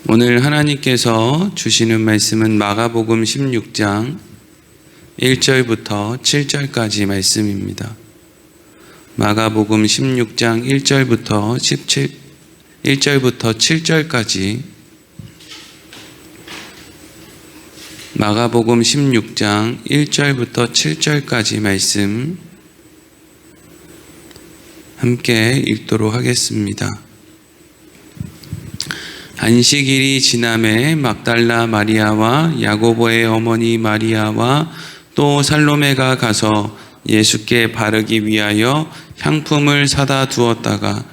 오늘 하나님께서 주시는 말씀은 마가복음 16장 1절부터 7절까지 말씀입니다. 마가복음 16장 1절부터 7절까지 마가복음 16장 1절부터 7절까지 말씀 함께 읽도록 하겠습니다. 안식일이 지남에 막달라 마리아와 야고보의 어머니 마리아와 또 살로메가 가서 예수께 바르기 위하여 향품을 사다 두었다가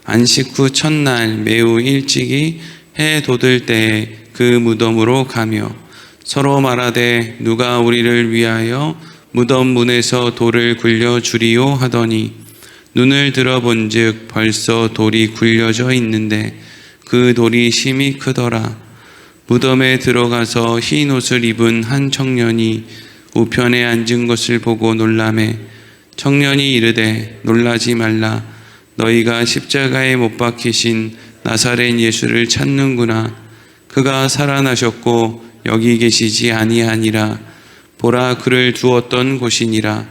안식 후 첫날 매우 일찍이 해 돋을 때에 그 무덤으로 가며 서로 말하되 누가 우리를 위하여 무덤 문에서 돌을 굴려 주리요 하더니 눈을 들어본즉 벌써 돌이 굴려져 있는데 그 돌이 심히 크더라. 무덤에 들어가서 흰 옷을 입은 한 청년이 우편에 앉은 것을 보고 놀라매 청년이 이르되 놀라지 말라. 너희가 십자가에 못 박히신 나사렛 예수를 찾는구나. 그가 살아나셨고 여기 계시지 아니하니라. 보라, 그를 두었던 곳이니라.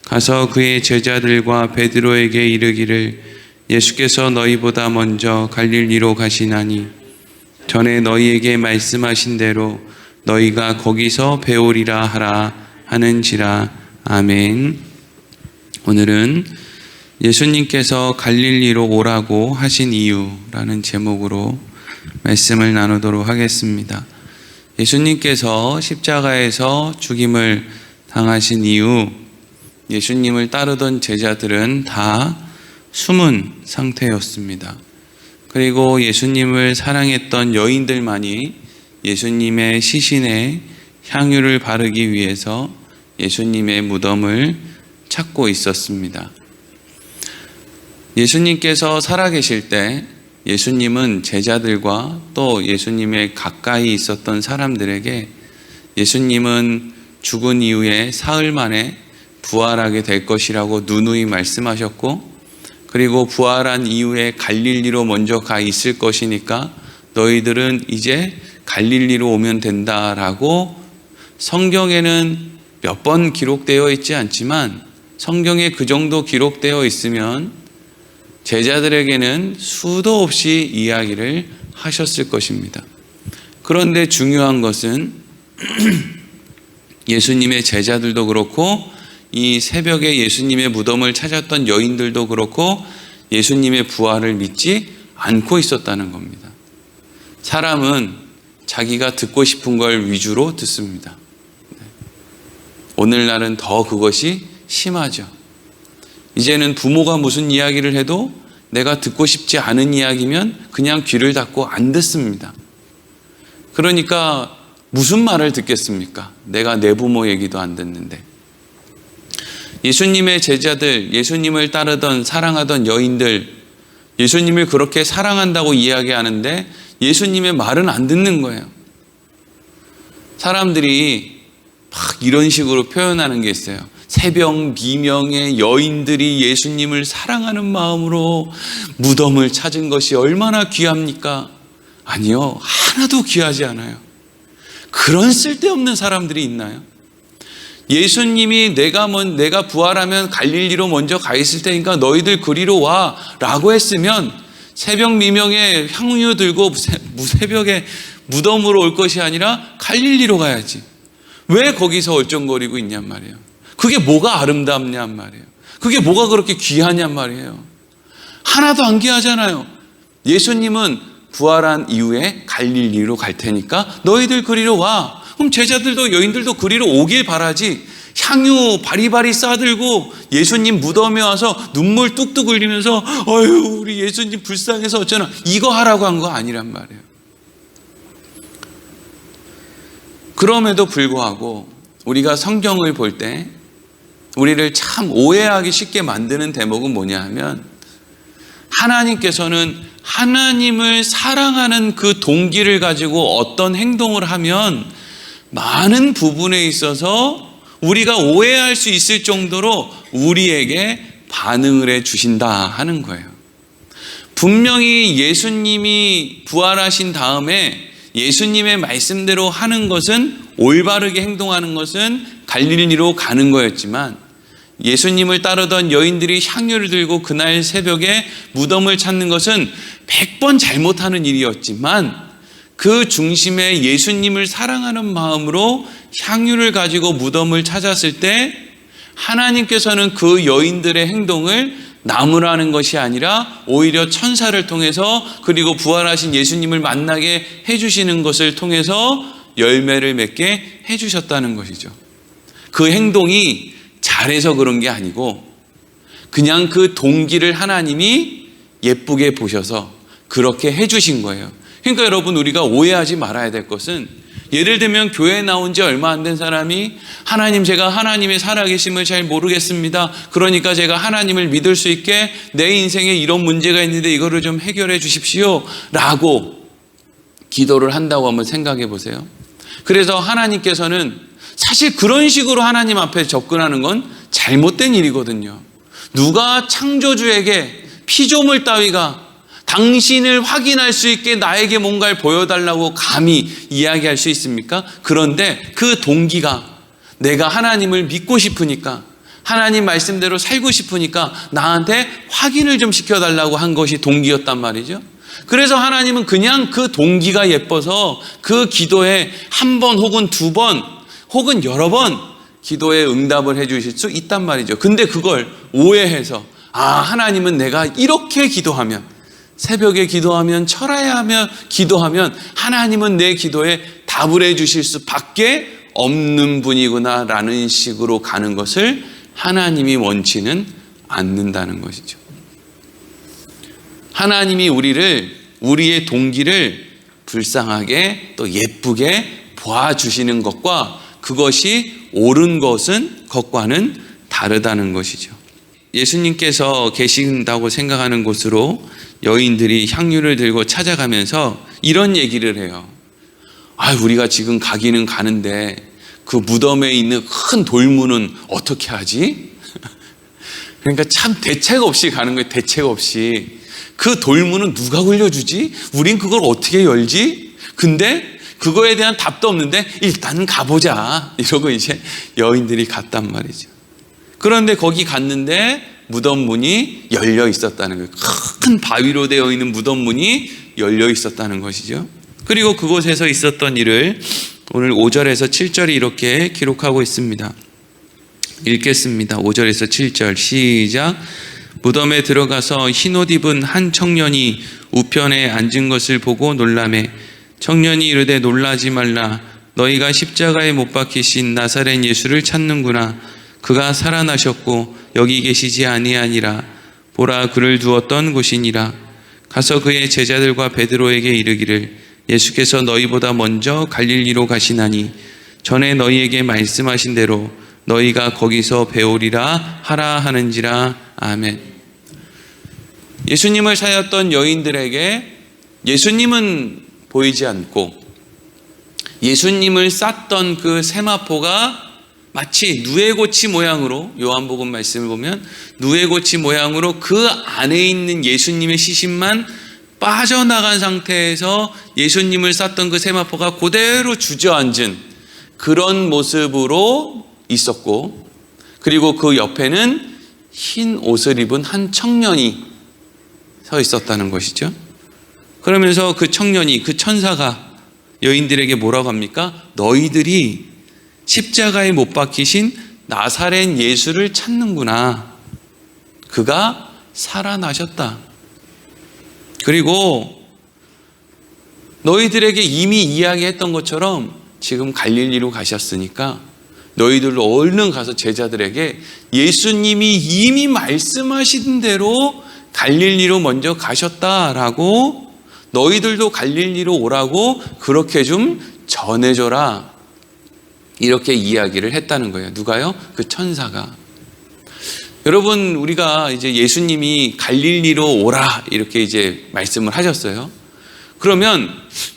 가서 그의 제자들과 베드로에게 이르기를 예수께서 너희보다 먼저 갈릴리로 가시나니 전에 너희에게 말씀하신 대로 너희가 거기서 배우리라 하라 하는지라. 아멘. 오늘은 예수님께서 갈릴리로 오라고 하신 이유라는 제목으로 말씀을 나누도록 하겠습니다. 예수님께서 십자가에서 죽임을 당하신 이후 예수님을 따르던 제자들은 다 숨은 상태였습니다. 그리고 예수님을 사랑했던 여인들만이 예수님의 시신에 향유를 바르기 위해서 예수님의 무덤을 찾고 있었습니다. 예수님께서 살아계실 때 예수님은 제자들과 또 예수님의 가까이 있었던 사람들에게 예수님은 죽은 이후에 사흘 만에 부활하게 될 것이라고 누누이 말씀하셨고, 그리고 부활한 이후에 갈릴리로 먼저 가 있을 것이니까 너희들은 이제 갈릴리로 오면 된다라고 성경에는 몇 번 기록되어 있지 않지만 성경에 그 정도 기록되어 있으면 제자들에게는 수도 없이 이야기를 하셨을 것입니다. 그런데 중요한 것은 예수님의 제자들도 그렇고 이 새벽에 예수님의 무덤을 찾았던 여인들도 그렇고 예수님의 부활을 믿지 않고 있었다는 겁니다. 사람은 자기가 듣고 싶은 걸 위주로 듣습니다. 오늘날은 더 그것이 심하죠. 이제는 부모가 무슨 이야기를 해도 내가 듣고 싶지 않은 이야기면 그냥 귀를 닫고 안 듣습니다. 그러니까 무슨 말을 듣겠습니까? 내가 내 부모 얘기도 안 듣는데. 예수님의 제자들, 예수님을 따르던 사랑하던 여인들, 예수님을 그렇게 사랑한다고 이야기하는데 예수님의 말은 안 듣는 거예요. 사람들이 막 이런 식으로 표현하는 게 있어요. 새벽 미명에 여인들이 예수님을 사랑하는 마음으로 무덤을 찾은 것이 얼마나 귀합니까? 아니요, 하나도 귀하지 않아요. 그런 쓸데없는 사람들이 있나요? 예수님이 내가 부활하면 갈릴리로 먼저 가 있을 테니까 너희들 그리로 와 라고 했으면 새벽 미명에 향유 들고 새벽에 무덤으로 올 것이 아니라 갈릴리로 가야지. 왜 거기서 얼쩡거리고 있냔 말이에요. 그게 뭐가 아름답냔 말이에요. 그게 뭐가 그렇게 귀하냔 말이에요. 하나도 안 귀하잖아요. 예수님은 부활한 이후에 갈릴리로 갈 테니까 너희들 그리로 와. 그럼 제자들도 여인들도 그리로 오길 바라지, 향유 바리바리 싸들고 예수님 무덤에 와서 눈물 뚝뚝 흘리면서 어휴 우리 예수님 불쌍해서 어쩌나 이거 하라고 한 거 아니란 말이에요. 그럼에도 불구하고 우리가 성경을 볼 때 우리를 참 오해하기 쉽게 만드는 대목은 뭐냐 하면 하나님께서는 하나님을 사랑하는 그 동기를 가지고 어떤 행동을 하면 많은 부분에 있어서 우리가 오해할 수 있을 정도로 우리에게 반응을 해 주신다 하는 거예요. 분명히 예수님이 부활하신 다음에 예수님의 말씀대로 하는 것은, 올바르게 행동하는 것은 갈릴리로 가는 거였지만, 예수님을 따르던 여인들이 향유를 들고 그날 새벽에 무덤을 찾는 것은 100번 잘못하는 일이었지만, 그 중심에 예수님을 사랑하는 마음으로 향유를 가지고 무덤을 찾았을 때 하나님께서는 그 여인들의 행동을 나무라는 것이 아니라 오히려 천사를 통해서, 그리고 부활하신 예수님을 만나게 해주시는 것을 통해서 열매를 맺게 해주셨다는 것이죠. 그 행동이 잘해서 그런 게 아니고 그냥 그 동기를 하나님이 예쁘게 보셔서 그렇게 해주신 거예요. 그러니까 여러분, 우리가 오해하지 말아야 될 것은, 예를 들면 교회에 나온 지 얼마 안 된 사람이 하나님, 제가 하나님의 살아계심을 잘 모르겠습니다. 그러니까 제가 하나님을 믿을 수 있게 내 인생에 이런 문제가 있는데 이거를 좀 해결해 주십시오 라고 기도를 한다고 한번 생각해 보세요. 그래서 하나님께서는 사실 그런 식으로 하나님 앞에 접근하는 건 잘못된 일이거든요. 누가 창조주에게 피조물 따위가 당신을 확인할 수 있게 나에게 뭔가를 보여달라고 감히 이야기할 수 있습니까? 그런데 그 동기가 내가 하나님을 믿고 싶으니까, 하나님 말씀대로 살고 싶으니까 나한테 확인을 좀 시켜달라고 한 것이 동기였단 말이죠. 그래서 하나님은 그냥 그 동기가 예뻐서 그 기도에 한 번 혹은 두 번 혹은 여러 번 기도에 응답을 해 주실 수 있단 말이죠. 근데 그걸 오해해서, 하나님은 내가 이렇게 기도하면, 새벽에 기도하면, 철야에 하며 기도하면 하나님은 내 기도에 답을 해 주실 수밖에 없는 분이구나 라는 식으로 가는 것을 하나님이 원치는 않는다는 것이죠. 하나님이 우리의 동기를 불쌍하게 또 예쁘게 봐주시는 것과 그것이 옳은 것과는 다르다는 것이죠. 예수님께서 계신다고 생각하는 곳으로 여인들이 향유를 들고 찾아가면서 이런 얘기를 해요. 우리가 지금 가기는 가는데 그 무덤에 있는 큰 돌문은 어떻게 하지? 그러니까 참 대책 없이 가는 거예요. 대책 없이. 그 돌문은 누가 굴려주지? 우린 그걸 어떻게 열지? 근데 그거에 대한 답도 없는데 일단 가보자 이러고 이제 여인들이 갔단 말이죠. 그런데 거기 갔는데 무덤 문이 열려 있었다는 거예요. 큰 바위로 되어 있는 무덤 문이 열려 있었다는 것이죠. 그리고 그곳에서 있었던 일을 오늘 5절에서 7절이 이렇게 기록하고 있습니다. 읽겠습니다. 5절에서 7절 시작. 무덤에 들어가서 흰옷 입은 한 청년이 우편에 앉은 것을 보고 놀라매 청년이 이르되 놀라지 말라. 너희가 십자가에 못 박히신 나사렛 예수를 찾는구나. 그가 살아나셨고 여기 계시지 아니하니라. 보라, 그를 두었던 곳이니라. 가서 그의 제자들과 베드로에게 이르기를 예수께서 너희보다 먼저 갈릴리로 가시나니 전에 너희에게 말씀하신 대로 너희가 거기서 배우리라 하라 하는지라. 아멘. 예수님을 사였던 여인들에게 예수님은 보이지 않고 예수님을 쌌던 그 세마포가 마치 누에고치 모양으로, 요한복음 말씀을 보면 누에고치 모양으로 그 안에 있는 예수님의 시신만 빠져나간 상태에서 예수님을 쌌던 그 세마포가 그대로 주저앉은 그런 모습으로 있었고, 그리고 그 옆에는 흰 옷을 입은 한 청년이 서 있었다는 것이죠. 그러면서 그 청년이, 그 천사가 여인들에게 뭐라고 합니까? 너희들이 십자가에 못 박히신 나사렛 예수를 찾는구나. 그가 살아나셨다. 그리고 너희들에게 이미 이야기했던 것처럼 지금 갈릴리로 가셨으니까 너희들도 얼른 가서 제자들에게 예수님이 이미 말씀하신 대로 갈릴리로 먼저 가셨다라고, 너희들도 갈릴리로 오라고 그렇게 좀 전해줘라, 이렇게 이야기를 했다는 거예요. 누가요? 그 천사가. 여러분, 우리가 이제 예수님이 갈릴리로 오라 이렇게 이제 말씀을 하셨어요. 그러면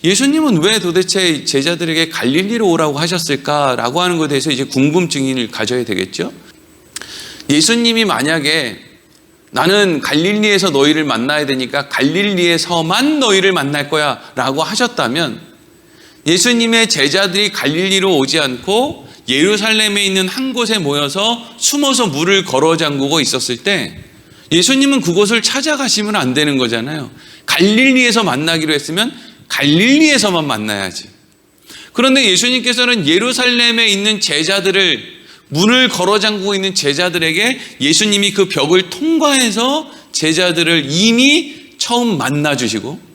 예수님은 왜 도대체 제자들에게 갈릴리로 오라고 하셨을까라고 하는 것에 대해서 이제 궁금증을 가져야 되겠죠. 예수님이 만약에 나는 갈릴리에서 너희를 만나야 되니까 갈릴리에서만 너희를 만날 거야 라고 하셨다면, 예수님의 제자들이 갈릴리로 오지 않고 예루살렘에 있는 한 곳에 모여서 숨어서 물을 걸어 잠그고 있었을 때 예수님은 그곳을 찾아가시면 안 되는 거잖아요. 갈릴리에서 만나기로 했으면 갈릴리에서만 만나야지. 그런데 예수님께서는 예루살렘에 있는 제자들을, 문을 걸어 잠그고 있는 제자들에게 예수님이 그 벽을 통과해서 제자들을 이미 처음 만나 주시고,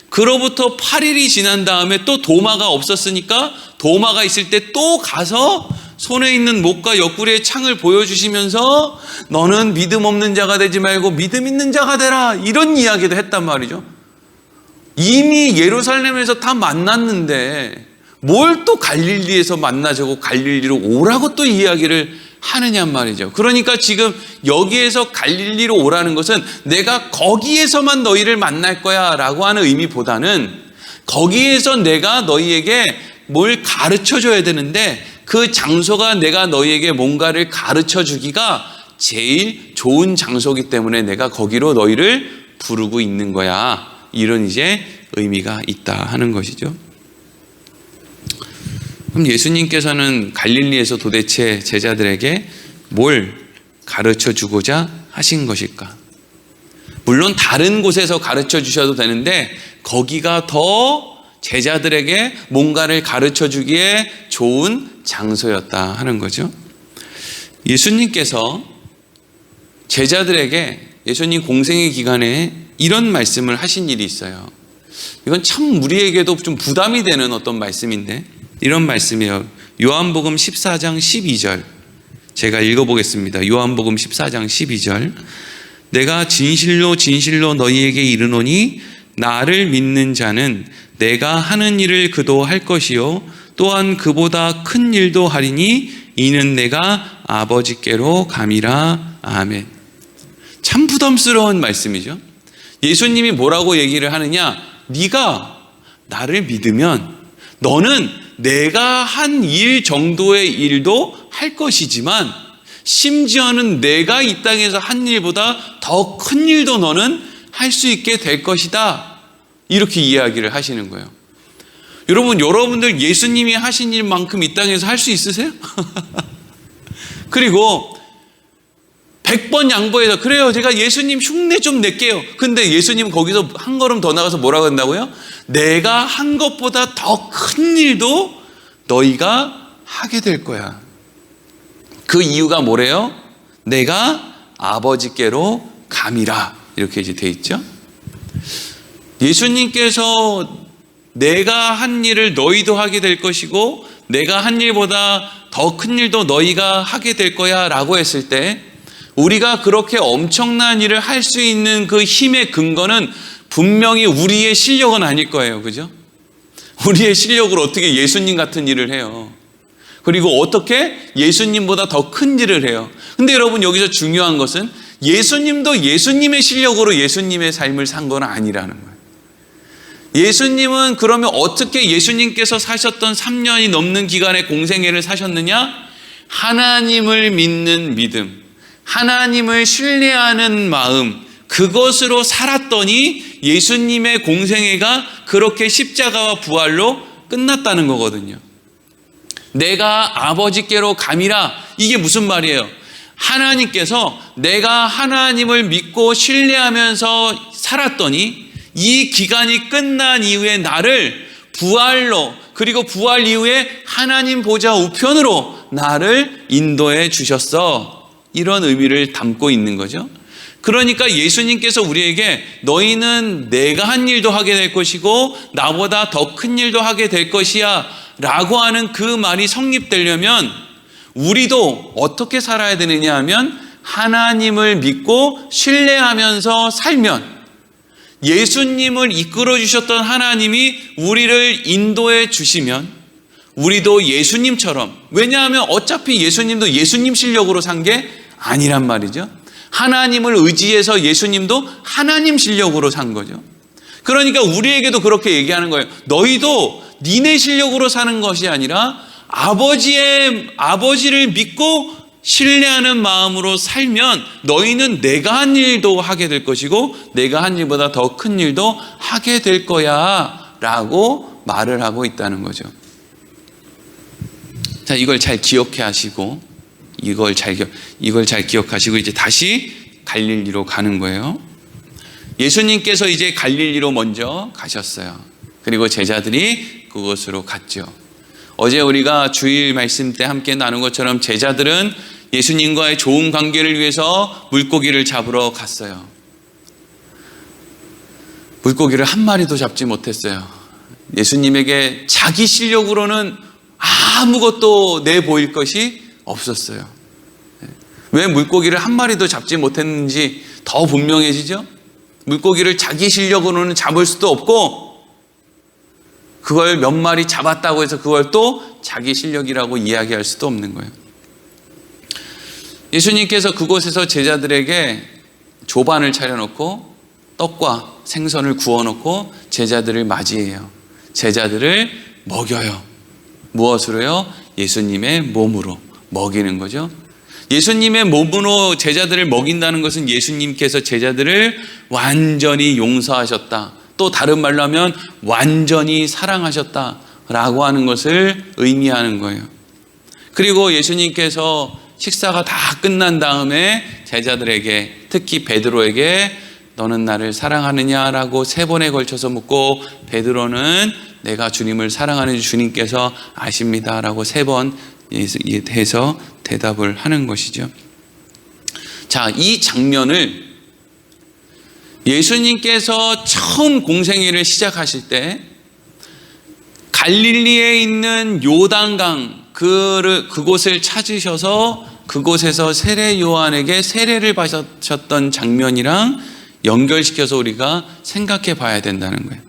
그로부터 8일이 지난 다음에 또 도마가 없었으니까 도마가 있을 때 또 가서 손에 있는 못과 옆구리의 창을 보여주시면서 너는 믿음 없는 자가 되지 말고 믿음 있는 자가 되라, 이런 이야기도 했단 말이죠. 이미 예루살렘에서 다 만났는데 뭘 또 갈릴리에서 만나자고 갈릴리로 오라고 또 이야기를 하느냐 말이죠. 그러니까 지금 여기에서 갈릴리로 오라는 것은 내가 거기에서만 너희를 만날 거야 라고 하는 의미보다는, 거기에서 내가 너희에게 뭘 가르쳐 줘야 되는데 그 장소가 내가 너희에게 뭔가를 가르쳐 주기가 제일 좋은 장소이기 때문에 내가 거기로 너희를 부르고 있는 거야, 이런 이제 의미가 있다 하는 것이죠. 그럼 예수님께서는 갈릴리에서 도대체 제자들에게 뭘 가르쳐 주고자 하신 것일까? 물론 다른 곳에서 가르쳐 주셔도 되는데 거기가 더 제자들에게 뭔가를 가르쳐 주기에 좋은 장소였다 하는 거죠. 예수님께서 제자들에게 예수님 공생의 기간에 이런 말씀을 하신 일이 있어요. 이건 참 우리에게도 좀 부담이 되는 어떤 말씀인데, 이런 말씀이에요. 요한복음 14장 12절 제가 읽어보겠습니다. 요한복음 14장 12절. 내가 진실로 진실로 너희에게 이르노니 나를 믿는 자는 내가 하는 일을 그도 할 것이요 또한 그보다 큰 일도 하리니 이는 내가 아버지께로 감이라. 아멘. 참 부담스러운 말씀이죠. 예수님이 뭐라고 얘기를 하느냐? 네가 나를 믿으면 너는 내가 한 일 정도의 일도 할 것이지만 심지어는 내가 이 땅에서 한 일보다 더 큰 일도 너는 할 수 있게 될 것이다, 이렇게 이야기를 하시는 거예요. 여러분들 예수님이 하신 일만큼 이 땅에서 할 수 있으세요? 그리고 100번 양보해서 그래요, 제가 예수님 흉내 좀 낼게요. 근데 예수님은 거기서 한 걸음 더 나가서 뭐라고 한다고요? 내가 한 것보다 더 큰 일도 너희가 하게 될 거야. 그 이유가 뭐래요? 내가 아버지께로 감이라, 이렇게 이제 돼 있죠. 예수님께서 내가 한 일을 너희도 하게 될 것이고 내가 한 일보다 더 큰 일도 너희가 하게 될 거야 라고 했을 때, 우리가 그렇게 엄청난 일을 할 수 있는 그 힘의 근거는 분명히 우리의 실력은 아닐 거예요. 그죠? 우리의 실력으로 어떻게 예수님 같은 일을 해요? 그리고 어떻게 예수님보다 더 큰 일을 해요? 근데 여러분, 여기서 중요한 것은 예수님도 예수님의 실력으로 예수님의 삶을 산 건 아니라는 거예요. 예수님은 그러면 어떻게 예수님께서 사셨던 3년이 넘는 기간의 공생애를 사셨느냐? 하나님을 믿는 믿음, 하나님을 신뢰하는 마음, 그것으로 살았더니 예수님의 공생애가 그렇게 십자가와 부활로 끝났다는 거거든요. 내가 아버지께로 감이라, 이게 무슨 말이에요? 하나님께서 내가 하나님을 믿고 신뢰하면서 살았더니 이 기간이 끝난 이후에 나를 부활로, 그리고 부활 이후에 하나님 보좌 우편으로 나를 인도해 주셨어, 이런 의미를 담고 있는 거죠. 그러니까 예수님께서 우리에게 너희는 내가 한 일도 하게 될 것이고 나보다 더 큰 일도 하게 될 것이야 라고 하는 그 말이 성립되려면 우리도 어떻게 살아야 되느냐 하면, 하나님을 믿고 신뢰하면서 살면 예수님을 이끌어 주셨던 하나님이 우리를 인도해 주시면 우리도 예수님처럼, 왜냐하면 어차피 예수님도 예수님 실력으로 산 게 아니란 말이죠. 하나님을 의지해서 예수님도 하나님 실력으로 산 거죠. 그러니까 우리에게도 그렇게 얘기하는 거예요. 너희도 니네 실력으로 사는 것이 아니라 아버지를 믿고 신뢰하는 마음으로 살면 너희는 내가 한 일도 하게 될 것이고 내가 한 일보다 더 큰 일도 하게 될 거야 라고 말을 하고 있다는 거죠. 자, 이걸 잘 기억해 하시고 이걸 잘 기억하시고 이제 다시 갈릴리로 가는 거예요. 예수님께서 이제 갈릴리로 먼저 가셨어요. 그리고 제자들이 그곳으로 갔죠. 어제 우리가 주일 말씀 때 함께 나눈 것처럼 제자들은 예수님과의 좋은 관계를 위해서 물고기를 잡으러 갔어요. 물고기를 한 마리도 잡지 못했어요. 예수님에게 자기 실력으로는 아무것도 내보일 것이 없었어요. 왜 물고기를 한 마리도 잡지 못했는지 더 분명해지죠? 물고기를 자기 실력으로는 잡을 수도 없고 그걸 몇 마리 잡았다고 해서 그걸 또 자기 실력이라고 이야기할 수도 없는 거예요. 예수님께서 그곳에서 제자들에게 조반을 차려놓고 떡과 생선을 구워놓고 제자들을 맞이해요. 제자들을 먹여요. 무엇으로요? 예수님의 몸으로 먹이는 거죠. 예수님의 몸으로 제자들을 먹인다는 것은 예수님께서 제자들을 완전히 용서하셨다. 또 다른 말로 하면 완전히 사랑하셨다라고 하는 것을 의미하는 거예요. 그리고 예수님께서 식사가 다 끝난 다음에 제자들에게, 특히 베드로에게 너는 나를 사랑하느냐라고 3번에 걸쳐서 묻고 베드로는 내가 주님을 사랑하는 주님께서 아십니다라고 3번 해서 대답을 하는 것이죠. 자, 이 장면을 예수님께서 처음 공생애를 시작하실 때 갈릴리에 있는 요단강 그곳을 찾으셔서 그곳에서 세례 요한에게 세례를 받으셨던 장면이랑 연결시켜서 우리가 생각해 봐야 된다는 거예요.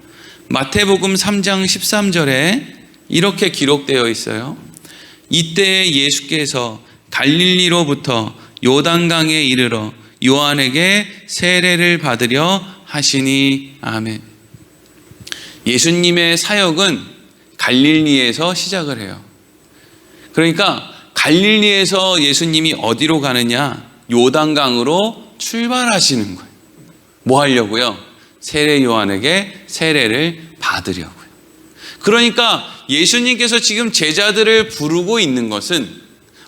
마태복음 3장 13절에 이렇게 기록되어 있어요. 이때 예수께서 갈릴리로부터 요단강에 이르러 요한에게 세례를 받으려 하시니. 아멘. 예수님의 사역은 갈릴리에서 시작을 해요. 그러니까 갈릴리에서 예수님이 어디로 가느냐? 요단강으로 출발하시는 거예요. 뭐 하려고요? 세례 요한에게 세례를 받으려고요. 그러니까 예수님께서 지금 제자들을 부르고 있는 것은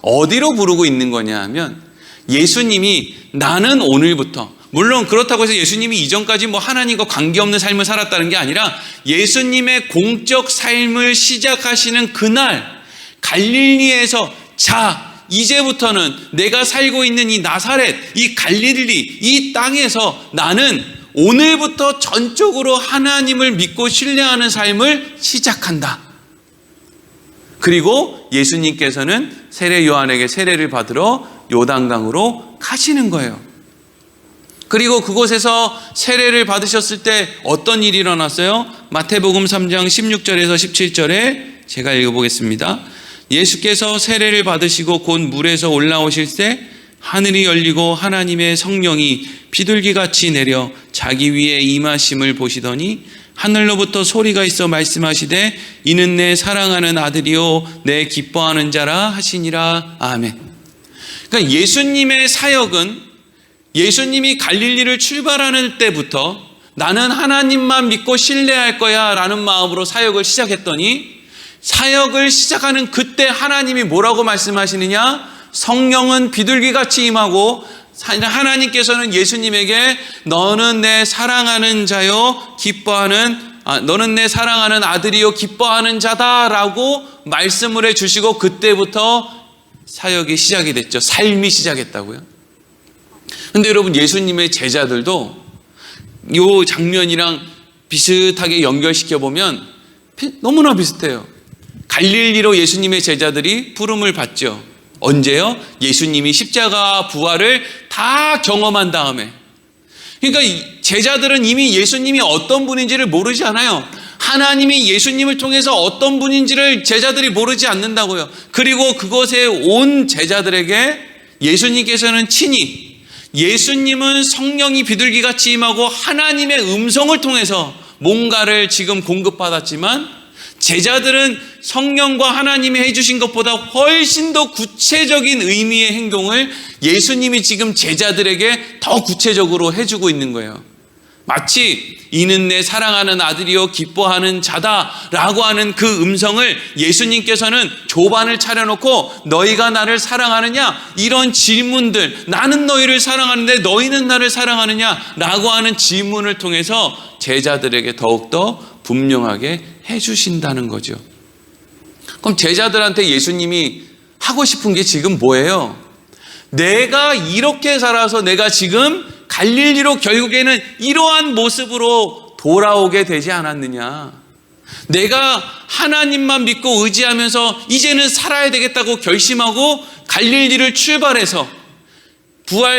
어디로 부르고 있는 거냐 하면 예수님이 나는 오늘부터, 물론 그렇다고 해서 예수님이 이전까지 하나님과 관계없는 삶을 살았다는 게 아니라 예수님의 공적 삶을 시작하시는 그날 갈릴리에서 자, 이제부터는 내가 살고 있는 이 나사렛, 이 갈릴리, 이 땅에서 나는 오늘부터 전적으로 하나님을 믿고 신뢰하는 삶을 시작한다. 그리고 예수님께서는 세례 요한에게 세례를 받으러 요단강으로 가시는 거예요. 그리고 그곳에서 세례를 받으셨을 때 어떤 일이 일어났어요? 마태복음 3장 16절에서 17절에 제가 읽어보겠습니다. 예수께서 세례를 받으시고 곧 물에서 올라오실 때 하늘이 열리고 하나님의 성령이 비둘기같이 내려 자기 위에 임하심을 보시더니 하늘로부터 소리가 있어 말씀하시되 이는 내 사랑하는 아들이요 내 기뻐하는 자라 하시니라. 아멘. 그러니까 예수님의 사역은 예수님이 갈릴리를 출발하는 때부터 나는 하나님만 믿고 신뢰할 거야 라는 마음으로 사역을 시작했더니 사역을 시작하는 그때 하나님이 뭐라고 말씀하시느냐? 성령은 비둘기같이 임하고 하나님께서는 예수님에게 너는 내 사랑하는 자요 너는 내 사랑하는 아들이요 기뻐하는 자다라고 말씀을 해주시고 그때부터 사역이 시작이 됐죠. 삶이 시작했다고요. 근데 여러분 예수님의 제자들도 이 장면이랑 비슷하게 연결시켜보면 너무나 비슷해요. 갈릴리로 예수님의 제자들이 부름을 받죠. 언제요? 예수님이 십자가 부활을 다 경험한 다음에. 그러니까 제자들은 이미 예수님이 어떤 분인지를 모르지 않아요. 하나님이 예수님을 통해서 어떤 분인지를 제자들이 모르지 않는다고요. 그리고 그곳에 온 제자들에게 예수님께서는 친히 예수님은 성령이 비둘기같이 임하고 하나님의 음성을 통해서 뭔가를 지금 공급받았지만 제자들은 성령과 하나님이 해주신 것보다 훨씬 더 구체적인 의미의 행동을 예수님이 지금 제자들에게 더 구체적으로 해주고 있는 거예요. 마치 이는 내 사랑하는 아들이요 기뻐하는 자다라고 하는 그 음성을 예수님께서는 조반을 차려놓고 너희가 나를 사랑하느냐? 이런 질문들, 나는 너희를 사랑하는데 너희는 나를 사랑하느냐라고 하는 질문을 통해서 제자들에게 더욱더 분명하게 해주신다는 거죠. 그럼 제자들한테 예수님이 하고 싶은 게 지금 뭐예요? 내가 이렇게 살아서 내가 지금 갈릴리로 결국에는 이러한 모습으로 돌아오게 되지 않았느냐? 내가 하나님만 믿고 의지하면서 이제는 살아야 되겠다고 결심하고 갈릴리를 출발해서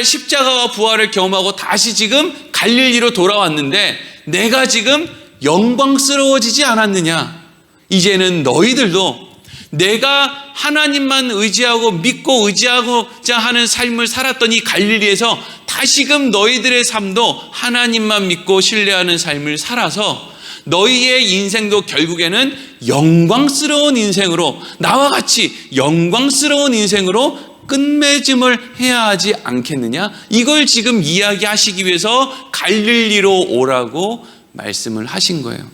십자가와 부활을 경험하고 다시 지금 갈릴리로 돌아왔는데 내가 지금 영광스러워지지 않았느냐? 이제는 너희들도 내가 하나님만 의지하고 믿고 의지하고자 하는 삶을 살았던 이 갈릴리에서 다시금 너희들의 삶도 하나님만 믿고 신뢰하는 삶을 살아서 너희의 인생도 결국에는 영광스러운 인생으로, 나와 같이 영광스러운 인생으로 끝맺음을 해야 하지 않겠느냐? 이걸 지금 이야기하시기 위해서 갈릴리로 오라고 말씀을 하신 거예요.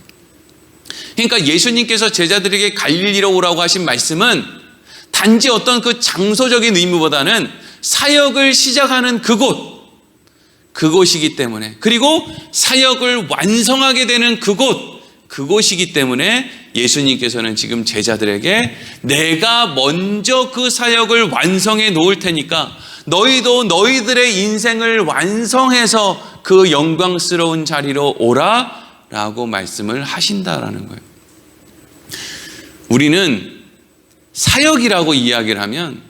그러니까 예수님께서 제자들에게 갈릴리로 오라고 하신 말씀은 단지 어떤 그 장소적인 의미보다는 사역을 시작하는 그곳이기 때문에, 그리고 사역을 완성하게 되는 그곳이기 때문에 예수님께서는 지금 제자들에게 내가 먼저 그 사역을 완성해 놓을 테니까 너희도 너희들의 인생을 완성해서 그 영광스러운 자리로 오라라고 말씀을 하신다라는 거예요. 우리는 사역이라고 이야기를 하면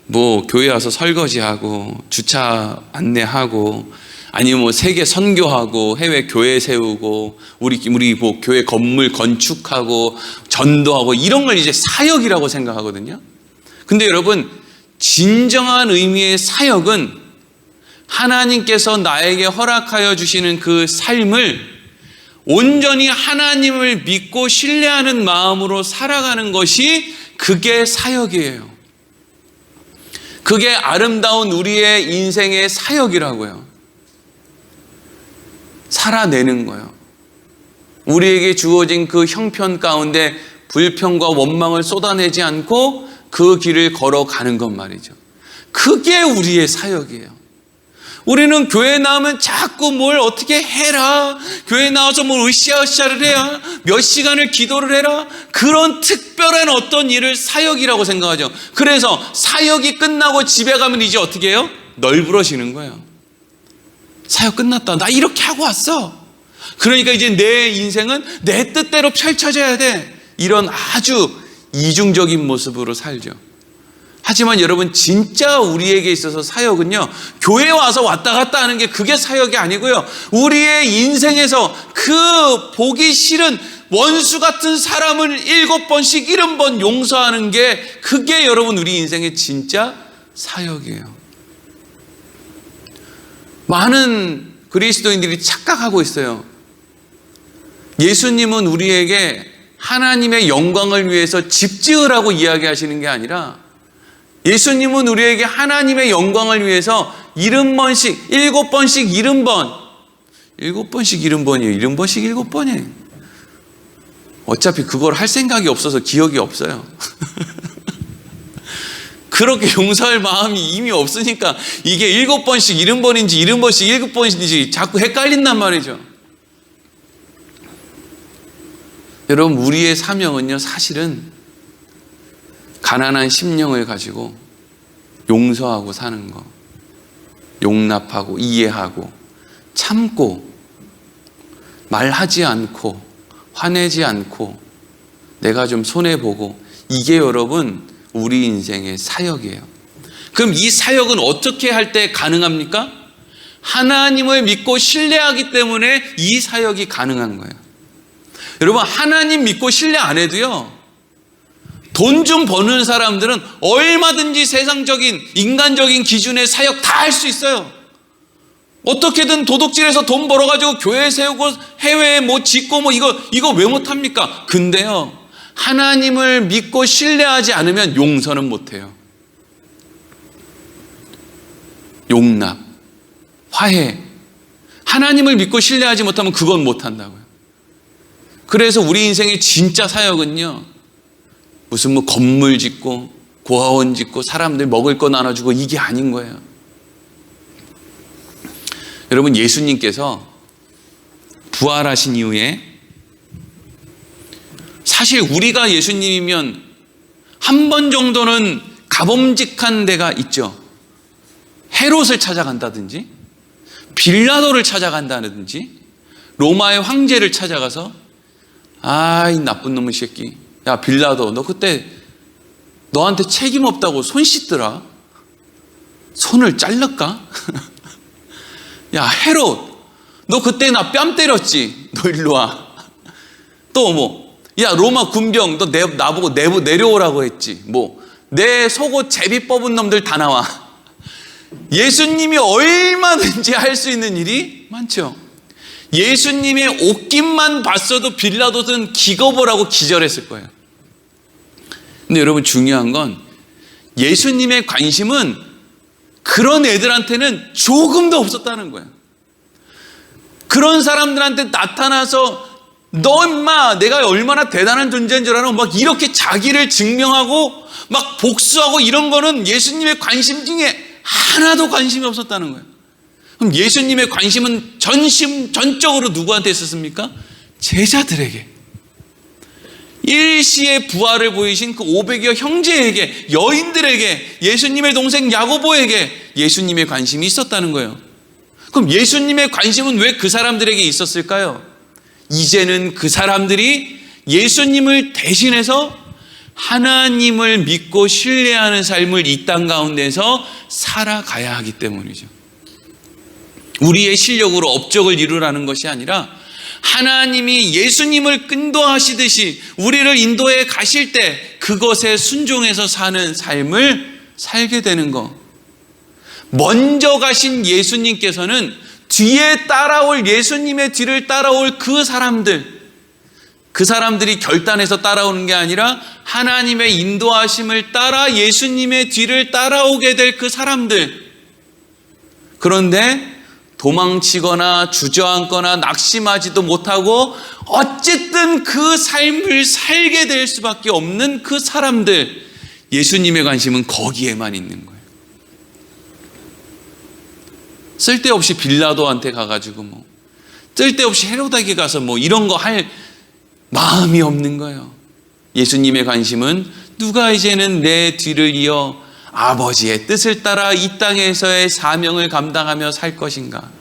뭐 교회 와서 설거지하고 주차 안내하고 아니면 뭐 세계 선교하고 해외 교회 세우고 우리 뭐 교회 건물 건축하고 전도하고 이런 걸 이제 사역이라고 생각하거든요. 근데 여러분, 진정한 의미의 사역은 하나님께서 나에게 허락하여 주시는 그 삶을 온전히 하나님을 믿고 신뢰하는 마음으로 살아가는 것이 그게 사역이에요. 그게 아름다운 우리의 인생의 사역이라고요. 살아내는 거예요. 우리에게 주어진 그 형편 가운데 불평과 원망을 쏟아내지 않고 그 길을 걸어가는 것 말이죠. 그게 우리의 사역이에요. 우리는 교회 나오면 자꾸 뭘 어떻게 해라, 교회 나와서 뭘 으쌰으쌰를 해야, 몇 시간을 기도를 해라, 그런 특별한 어떤 일을 사역이라고 생각하죠. 그래서 사역이 끝나고 집에 가면 이제 어떻게 해요? 널브러지는 거예요. 사역 끝났다, 나 이렇게 하고 왔어. 그러니까 이제 내 인생은 내 뜻대로 펼쳐져야 돼. 이런 아주 이중적인 모습으로 살죠. 하지만 여러분, 진짜 우리에게 있어서 사역은요, 교회 와서 왔다 갔다 하는 게 그게 사역이 아니고요, 우리의 인생에서 그 보기 싫은 원수 같은 사람을 7번씩 70번 용서하는 게 그게 여러분 우리 인생의 진짜 사역이에요. 많은 그리스도인들이 착각하고 있어요. 예수님은 우리에게 하나님의 영광을 위해서 집 지으라고 이야기하시는 게 아니라, 예수님은 우리에게 하나님의 영광을 위해서 70번씩 7번씩 70번 7번씩 70번이에요. 70번씩 7번이에요. 어차피 그걸 할 생각이 없어서 기억이 없어요. 그렇게 용서할 마음이 이미 없으니까 이게 7번씩 70번인지 70번씩 7번인지 자꾸 헷갈린단 말이죠. 여러분, 우리의 사명은요, 사실은 가난한 심령을 가지고 용서하고 사는 거, 용납하고 이해하고 참고 말하지 않고 화내지 않고 내가 좀 손해보고, 이게 여러분 우리 인생의 사역이에요. 그럼 이 사역은 어떻게 할 때 가능합니까? 하나님을 믿고 신뢰하기 때문에 이 사역이 가능한 거예요. 여러분, 하나님 믿고 신뢰 안 해도요, 돈 좀 버는 사람들은 얼마든지 세상적인 인간적인 기준의 사역 다 할 수 있어요. 어떻게든 도둑질해서 돈 벌어가지고 교회 세우고 해외에 뭐 짓고 뭐 이거 왜 못합니까? 근데요, 하나님을 믿고 신뢰하지 않으면 용서는 못해요. 용납, 화해. 하나님을 믿고 신뢰하지 못하면 그건 못한다고요. 그래서 우리 인생의 진짜 사역은요, 무슨 뭐 건물 짓고 고아원 짓고 사람들 먹을 거 나눠주고 이게 아닌 거예요. 여러분, 예수님께서 부활하신 이후에 사실 우리가 예수님이면 한 번 정도는 가범직한 데가 있죠. 헤롯을 찾아간다든지 빌라도를 찾아간다든지 로마의 황제를 찾아가서 이 나쁜 놈의 새끼, 야 빌라도, 너 그때 너한테 책임 없다고 손 씻더라. 손을 잘랐까? 야 헤롯, 너 그때 나 뺨 때렸지. 너 일로 와. 또 뭐, 야 로마 군병, 너 나보고 내려오라고 했지. 뭐 내 속옷 제비 뽑은 놈들 다 나와. 예수님이 얼마든지 할 수 있는 일이 많죠. 예수님의 옷깃만 봤어도 빌라도는 기겁을 하고 기절했을 거예요. 근데 여러분, 중요한 건 예수님의 관심은 그런 애들한테는 조금도 없었다는 거예요. 그런 사람들한테 나타나서 너 임마 내가 얼마나 대단한 존재인 줄 알아? 막 이렇게 자기를 증명하고 막 복수하고 이런 거는 예수님의 관심 중에 하나도 관심이 없었다는 거예요. 그럼 예수님의 관심은 전적으로 누구한테 있었습니까? 제자들에게. 일시의 부활을 보이신 그 500여 형제에게, 여인들에게, 예수님의 동생 야고보에게 예수님의 관심이 있었다는 거예요. 그럼 예수님의 관심은 왜 그 사람들에게 있었을까요? 이제는 그 사람들이 예수님을 대신해서 하나님을 믿고 신뢰하는 삶을 이 땅 가운데서 살아가야 하기 때문이죠. 우리의 실력으로 업적을 이루라는 것이 아니라 하나님이 예수님을 인도하시듯이 우리를 인도해 가실 때 그것에 순종해서 사는 삶을 살게 되는 것. 먼저 가신 예수님께서는 뒤에 따라올, 예수님의 뒤를 따라올 그 사람들이 결단해서 따라오는 게 아니라 하나님의 인도하심을 따라 예수님의 뒤를 따라오게 될 그 사람들. 그런데 도망치거나 주저앉거나 낙심하지도 못하고 어쨌든 그 삶을 살게 될 수밖에 없는 그 사람들, 예수님의 관심은 거기에만 있는 거예요. 쓸데없이 빌라도한테 가가지고 뭐 쓸데없이 헤로다에게 가서 뭐 이런 거 할 마음이 없는 거예요. 예수님의 관심은 누가 이제는 내 뒤를 이어 아버지의 뜻을 따라 이 땅에서의 사명을 감당하며 살 것인가,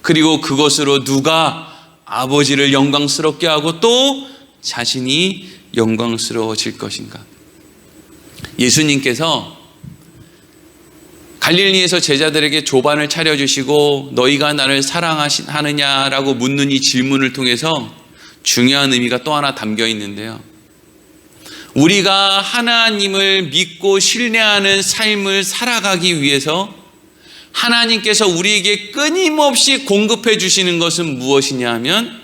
그리고 그것으로 누가 아버지를 영광스럽게 하고 또 자신이 영광스러워질 것인가. 예수님께서 갈릴리에서 제자들에게 조반을 차려주시고 너희가 나를 사랑하느냐라고 묻는 이 질문을 통해서 중요한 의미가 또 하나 담겨 있는데요. 우리가 하나님을 믿고 신뢰하는 삶을 살아가기 위해서 하나님께서 우리에게 끊임없이 공급해 주시는 것은 무엇이냐 하면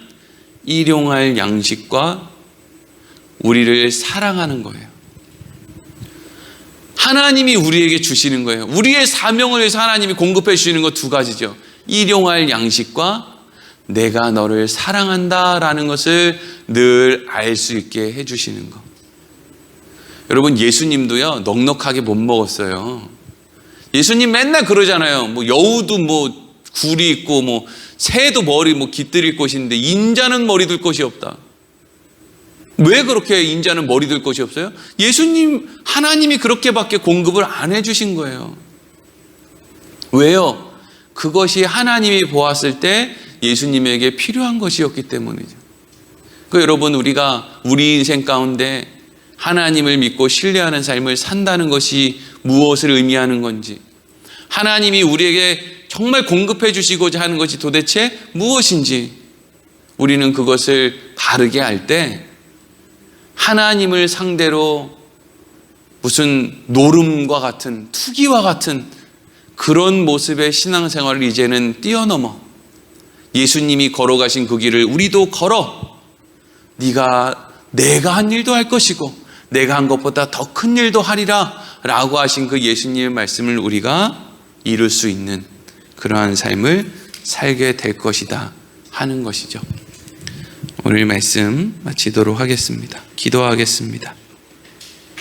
일용할 양식과 우리를 사랑하는 거예요. 하나님이 우리에게 주시는 거예요. 우리의 사명을 위해서 하나님이 공급해 주시는 것 두 가지죠. 일용할 양식과 내가 너를 사랑한다라는 것을 늘 알 수 있게 해주시는 것. 여러분, 예수님도요 넉넉하게 못 먹었어요. 예수님 맨날 그러잖아요. 뭐 여우도 뭐 굴이 있고 뭐 새도 머리 뭐 깃들일 곳이 있는데 인자는 머리 둘 곳이 없다. 왜 그렇게 인자는 머리 둘 곳이 없어요? 예수님, 하나님이 그렇게밖에 공급을 안 해주신 거예요. 왜요? 그것이 하나님이 보았을 때 예수님에게 필요한 것이었기 때문이죠. 그 여러분, 우리가 우리 인생 가운데 하나님을 믿고 신뢰하는 삶을 산다는 것이 무엇을 의미하는 건지, 하나님이 우리에게 정말 공급해 주시고자 하는 것이 도대체 무엇인지 우리는 그것을 바르게 알 때 하나님을 상대로 무슨 노름과 같은, 투기와 같은 그런 모습의 신앙생활을 이제는 뛰어넘어 예수님이 걸어가신 그 길을 우리도 걸어 내가 한 일도 할 것이고 내가 한 것보다 더 큰 일도 하리라 라고 하신 그 예수님의 말씀을 우리가 이룰 수 있는 그러한 삶을 살게 될 것이다 하는 것이죠. 오늘 말씀 마치도록 하겠습니다. 기도하겠습니다.